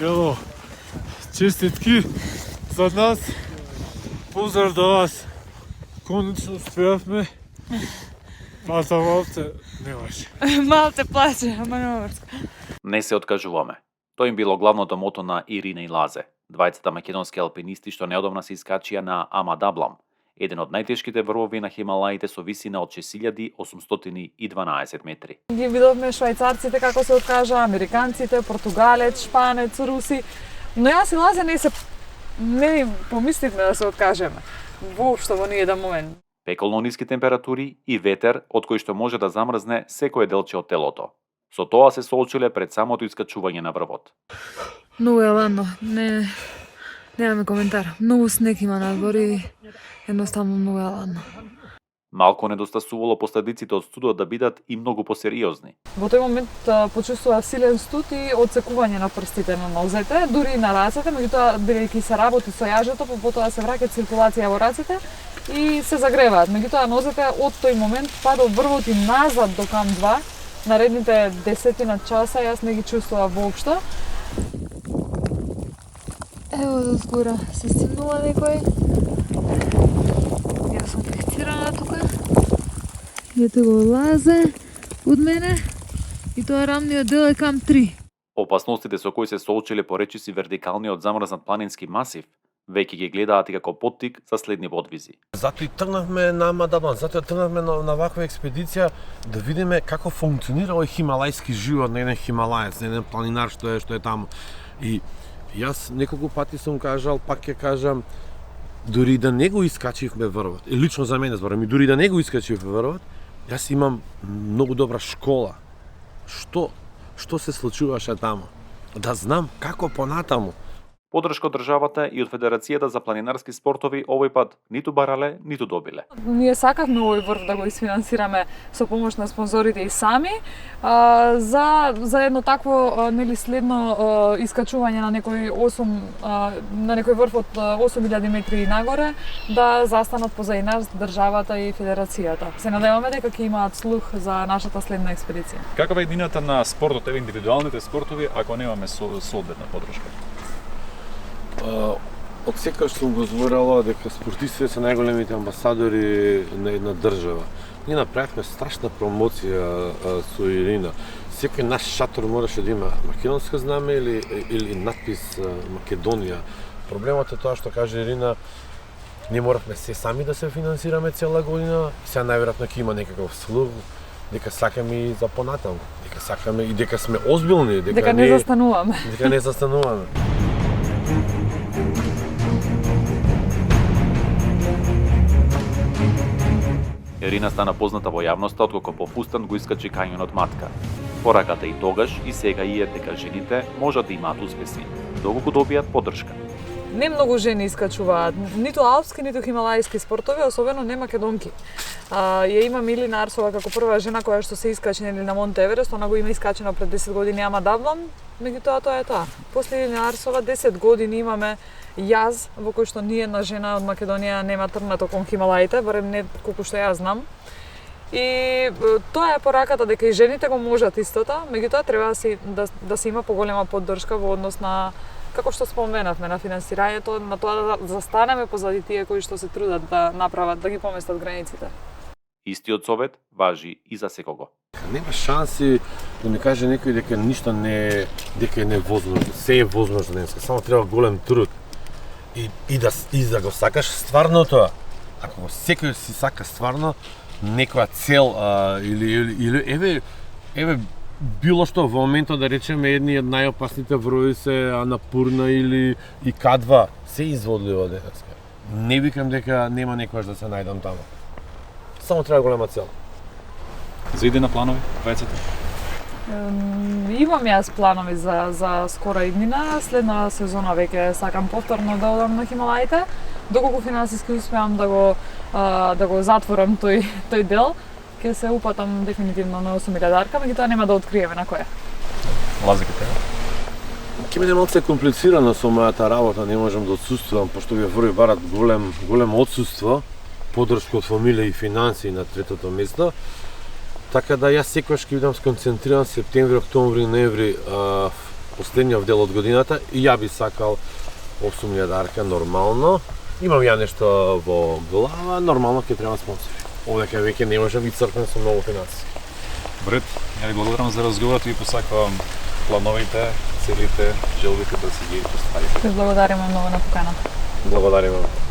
Evo, čestitki za nas, pozdrav do vas. Končno uspjehme, pa za малце немаше. Малце плаче, ама не врска. Не се откажуваме. Тоа им било главното мото на Ирина и Лазе, двајцата македонски алпинисти што неодамна се искачија на Ама Даблам, еден од најтешките врвови на Хималаите со висина од 6812 метри. Ги видовме швајцарците како се откажа, американците, португалец, шпанец, руси, но јас и Лазе не помисливме да се откажеме. Воопшто во ниеден момент. Пеколно ниски температури и ветер од кој што може да замрзне секое делче од телото. Со тоа се соочиле пред самото искачување на врвот. Многу е ладно, немаме коментар. Многу снег има надвор и едноставно многу е ладно. Малку недостасувало последиците од студот да бидат и многу посериозни. Во тој момент почувствува силен студ и отсекување на прстите на нозете, дури и на рацете, меѓутоа бидејќи се работи со јажето, потоа се враќа циркулација во рацете и се загреваат. Меѓутоа нозете од тој момент падал врвот и назад до кам 2. Наредните 10 часа јас не ги чувствував воопшто. Ево до згора се стимнува некој. Јас сум фиксирана тука. Ете го Лазе од мене и тоа рамниот дел е кам 3. Опасностите со кои се соочиле по речиси вертикалниот замрзнат планински масив веќе ги гледаат и како поттик за следни подвизи. Затоа и тргнавме на Ама Даблам, затоа тргнавме на ваква експедиција да видиме како функционира овој хималајски живот на еден хималаец, на еден планинар што е таму. И јас неколку пати сум кажал, пак ќе кажам, дури да не го искачивме врвот, и лично за мене зборам, и дури да не го искачивме врвот, јас имам многу добра школа. Што се случуваше таму? Да знам како понатаму. Подршка од државата и од Федерацијата за планинарски спортови овој пат ниту барале, ниту добиле. Ние сакавме овој врв да го isfinansirаме со помош на спонзорите и сами за едно такво следно искачување на некој 8 на некој врв од 8000 метри нагоре да застанат позади нас државата и федерацијата. Се надеваме дека ќе имаат слух за нашата следна експедиција. Каква е едината на спортот, индивидуалните спортови, ако немаме соодветна подршка? Од секогаш сум го зборала дека спортистите се најголемите амбасадори на една држава. Ние направивме страшна промоција со Ирина. Секој наш шатор мораше да има македонско знаме или надпис Македонија. Проблемот е тоа што каже Ирина, ние моравме се сами да се финансираме цела година, сега најверојатно ќе има некаков слух, дека сакаме и за понатаму, дека сакаме и дека сме озбилни, дека не застануваме. Дека не застануваме. Ирина стана позната во јавноста откако по фустан го искачи кањонот Матка. Пораката и тогаш и сега и е дека жените можат да имаат успеси, доколку добијат поддршка. Не многу жени искачуваат, ниту алпски, ниту хималајски спортови, особено не македонки. Ја има Милина Арсова како прва жена која што се искачи на Монте Еверест, она го има искачено пред 10 години Ама Даблам, меѓутоа тоа е тоа. После Милина Арсова 10 години имаме јаз во кој што ни една жена од Македонија нема тргнато кон Хималаите, барем не колку што ја знам. И тоа е пораката дека и жените го можат истото, меѓутоа треба да се има поголема поддршка во однос на, како што споменавме, на финансирањето, на тоа да застанеме позади тие кои што се трудат да направат, да ги поместат границите. Истиот совет важи и за секого. Нема шанси да ми каже некој дека ништо не дека е невозможно. Се е возможно денеска, само треба голем труд. И да го сакаш стварно тоа. Ако секој си сака стварно некоја цел или еве било што во моментот да речеме едни од најопасните врвови се Анапурна или и К2, се изводливо денеска. Не викам дека нема некојаш да се најдам таму. Само треба голема цел. За идена планови, двајцата? Имам јас планови за скора иднина. Следна сезона веќе сакам повторно да одам на Хималаите. Доколку финансиски успеам да го затворам тој дел, ќе се упатам дефинитивно на 8000-дарка, меѓутоа нема да откриеме на која. Лазе ке тебе? Ке биде малце комплицирано со мојата работа, не можам да отсуствувам, пошто овие врви барат големо отсуство, поддршка од фамилија и финансии на третото место. Така да јас секогаш ќе бидам сконцентриран септември, октомври, ноември последниот дел од годината и ја би сакал 8.000 арка нормално. Имам ја нешто во глава, нормално ќе треба спонсори. Овдека веќе не можам и цркнем со многу финансии. Бред, ја ви благодарам за разговорот и ви посакувам плановите, целите, желбите да си ги поставите. Ви благодариме многу на поканата. Благодариме.